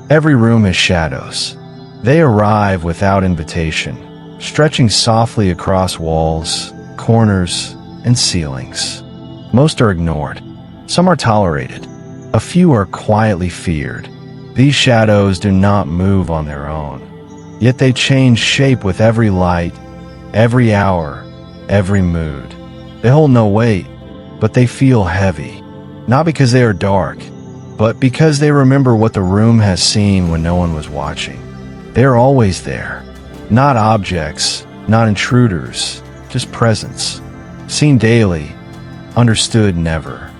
Every room has shadows. They arrive without invitation, stretching softly across walls, corners, and ceilings. Most are ignored. Some are tolerated. A few are quietly feared. These shadows do not move on their own. Yet they change shape with every light, every hour, every mood. They hold no weight, but they feel heavy. Not because they are dark, but because they remember what the room has seen when no one was watching. They are always there. Not objects, not intruders, just presence. Seen daily, understood never.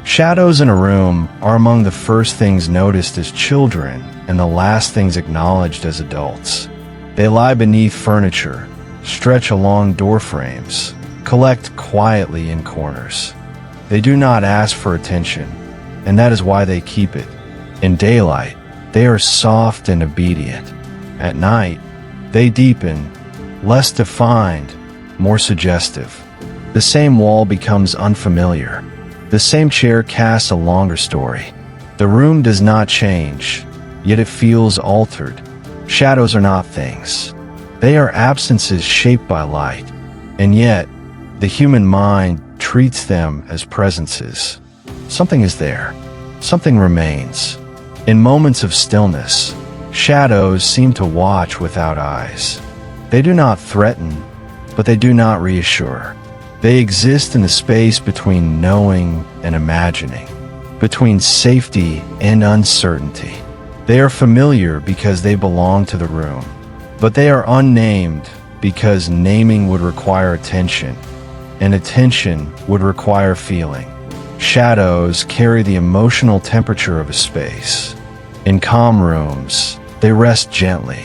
Shadows in a room are among the first things noticed as children and the last things acknowledged as adults. They lie beneath furniture, stretch along door frames, collect quietly in corners. They do not ask for attention, and that is why they keep it. In daylight, they are soft and obedient. At night, they deepen, less defined, more suggestive. The same wall becomes unfamiliar. The same chair casts a longer story. The room does not change, yet it feels altered. Shadows are not things. They are absences shaped by light, and yet, the human mind treats them as presences. Something is there. Something remains. In moments of stillness, shadows seem to watch without eyes. They do not threaten, but they do not reassure. They exist in the space between knowing and imagining, between safety and uncertainty. They are familiar because they belong to the room, but they are unnamed because naming would require attention, and attention would require feeling. Shadows carry the emotional temperature of a space. In calm rooms, they rest gently.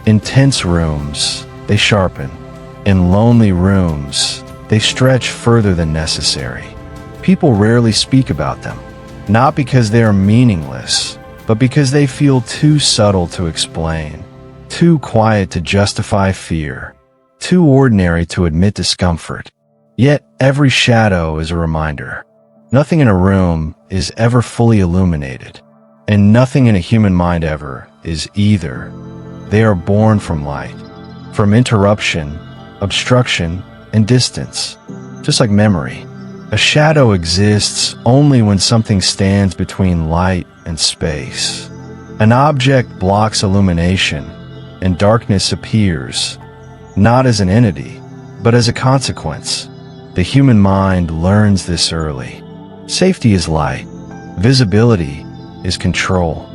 In tense rooms, they sharpen. In lonely rooms, they stretch further than necessary. People rarely speak about them, not because they are meaningless, but because they feel too subtle to explain, too quiet to justify fear, too ordinary to admit discomfort. Yet every shadow is a reminder. Nothing in a room is ever fully illuminated, and nothing in a human mind ever is either. They are born from light, from interruption, obstruction, and distance. Just like memory, a shadow exists only when something stands between light and space. An object blocks illumination, and darkness appears, not as an entity, but as a consequence. The human mind learns this early. Safety is light. Visibility is control.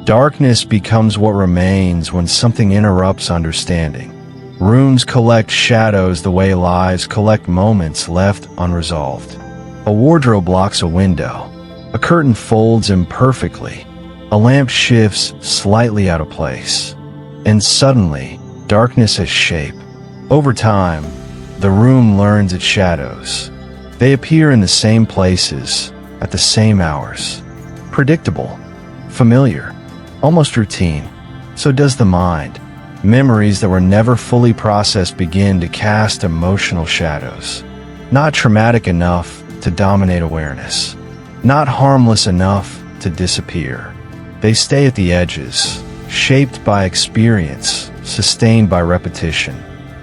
Darkness becomes what remains when something interrupts understanding. Rooms collect shadows the way lives collect moments left unresolved. A wardrobe blocks a window. A curtain folds imperfectly. A lamp shifts slightly out of place. And suddenly, darkness has shape. Over time, the room learns its shadows. They appear in the same places, at the same hours. Predictable, familiar, almost routine. So does the mind. Memories that were never fully processed begin to cast emotional shadows. Not traumatic enough to dominate awareness. Not harmless enough to disappear. They stay at the edges, shaped by experience, sustained by repetition.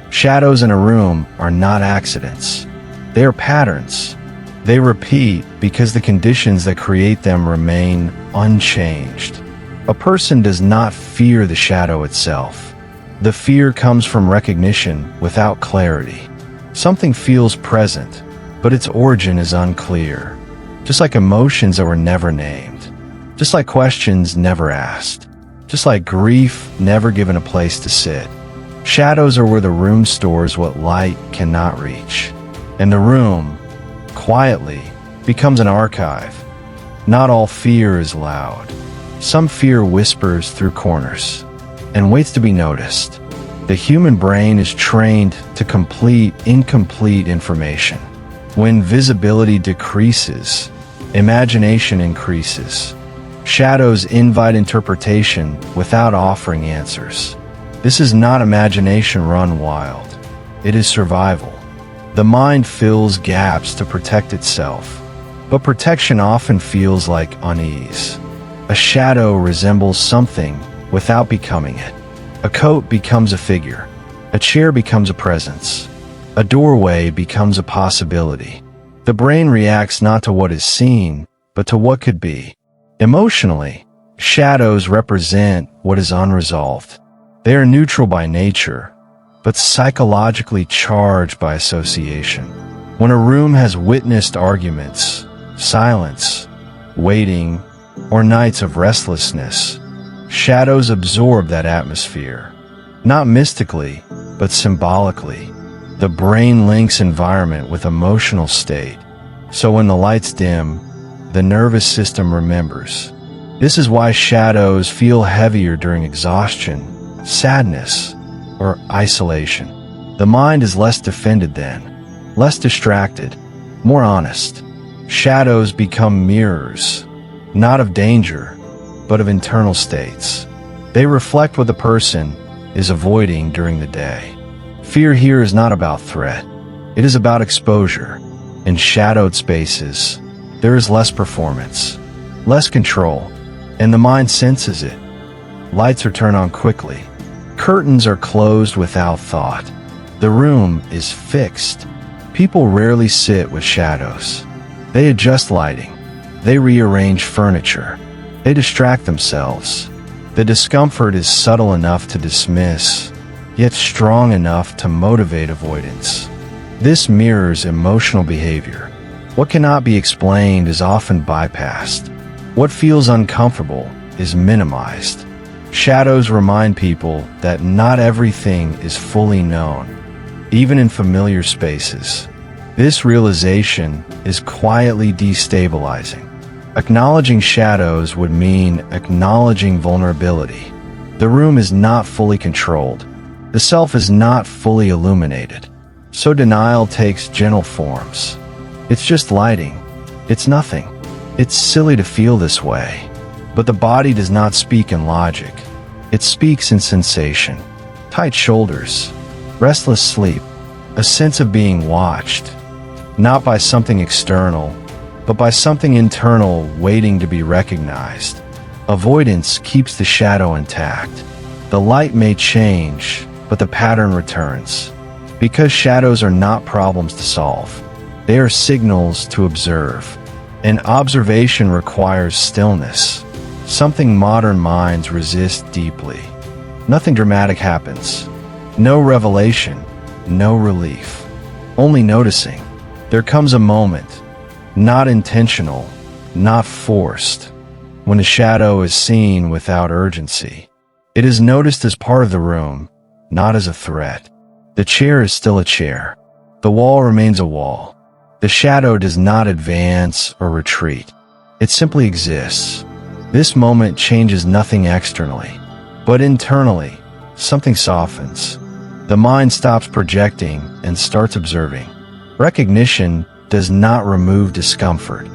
Shadows in a room are not accidents. They are patterns. They repeat because the conditions that create them remain unchanged. A person does not fear the shadow itself. The fear comes from recognition without clarity. Something feels present, but its origin is unclear. Just like emotions that were never named. Just like questions never asked. Just like grief never given a place to sit. Shadows are where the room stores what light cannot reach. And the room, quietly, becomes an archive. Not all fear is loud. Some fear whispers through corners and waits to be noticed. The human brain is trained to complete incomplete information. When visibility decreases, imagination increases. Shadows invite interpretation without offering answers. This is not imagination run wild. It is survival. The mind fills gaps to protect itself, but protection often feels like unease. A shadow resembles something without becoming it. A coat becomes a figure. A chair becomes a presence. A doorway becomes a possibility. The brain reacts not to what is seen, but to what could be. Emotionally, shadows represent what is unresolved. They are neutral by nature, but psychologically charged by association. When a room has witnessed arguments, silence, waiting, or nights of restlessness, shadows absorb that atmosphere. Not mystically, but symbolically. The brain links environment with emotional state, so when the lights dim, the nervous system remembers. This is why shadows feel heavier during exhaustion, sadness, or isolation. The mind is less defended then, less distracted, more honest. Shadows become mirrors, not of danger, but of internal states. They reflect what the person is avoiding during the day. Fear here is not about threat. It is about exposure. In shadowed spaces, there is less performance, less control, and the mind senses it. Lights are turned on quickly. Curtains are closed without thought. The room is fixed. People rarely sit with shadows. They adjust lighting. They rearrange furniture. They distract themselves. The discomfort is subtle enough to dismiss, yet strong enough to motivate avoidance. This mirrors emotional behavior. What cannot be explained is often bypassed. What feels uncomfortable is minimized. Shadows remind people that not everything is fully known, even in familiar spaces. This realization is quietly destabilizing. Acknowledging shadows would mean acknowledging vulnerability. The room is not fully controlled. The self is not fully illuminated. So denial takes gentle forms. It's just lighting. It's nothing. It's silly to feel this way. But the body does not speak in logic. It speaks in sensation. Tight shoulders, restless sleep, a sense of being watched, not by something external, but by something internal waiting to be recognized. Avoidance keeps the shadow intact. The light may change, but the pattern returns. Because shadows are not problems to solve. They are signals to observe. And observation requires stillness, something modern minds resist deeply. Nothing dramatic happens. No revelation, no relief. Only noticing. There comes a moment, not intentional, not forced, when a shadow is seen without urgency. It is noticed as part of the room, not as a threat. The chair is still a chair. The wall remains a wall. The shadow does not advance or retreat. It simply exists. This moment changes nothing externally, but internally, something softens. The mind stops projecting and starts observing. Recognition does not remove discomfort.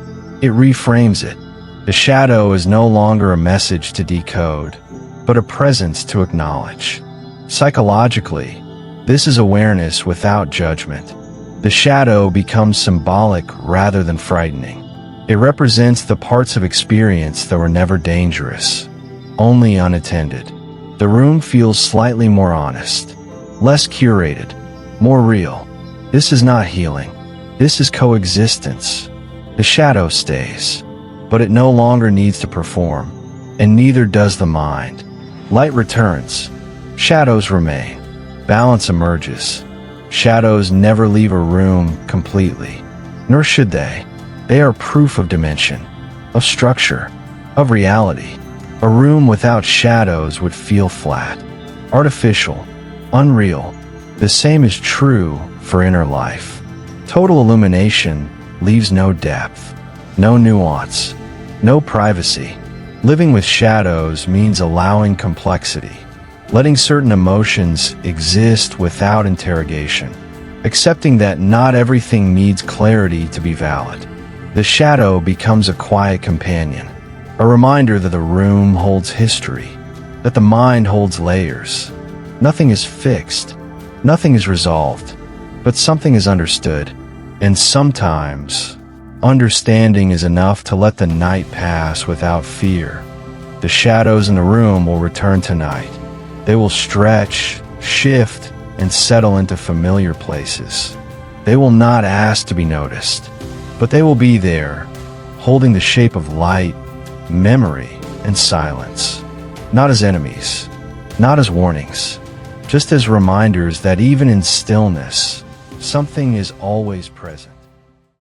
It reframes it. The shadow is no longer a message to decode, but a presence to acknowledge. Psychologically, this is awareness without judgment. The shadow becomes symbolic rather than frightening. It represents the parts of experience that were never dangerous, only unattended. The room feels slightly more honest, less curated, more real. This is not healing. This is coexistence. The shadow stays, but it no longer needs to perform, and neither does the mind. Light returns. Shadows remain. Balance emerges. Shadows never leave a room completely, nor should they. They are proof of dimension, of structure, of reality. A room without shadows would feel flat, artificial, unreal. The same is true for inner life. Total illumination leaves no depth, no nuance, no privacy. Living with shadows means allowing complexity, letting certain emotions exist without interrogation, accepting that not everything needs clarity to be valid. The shadow becomes a quiet companion, a reminder that the room holds history, that the mind holds layers. Nothing is fixed, nothing is resolved, but something is understood. And sometimes, understanding is enough to let the night pass without fear. The shadows in the room will return tonight. They will stretch, shift, and settle into familiar places. They will not ask to be noticed, but they will be there, holding the shape of light, memory, and silence. Not as enemies, not as warnings, just as reminders that even in stillness, something is always present.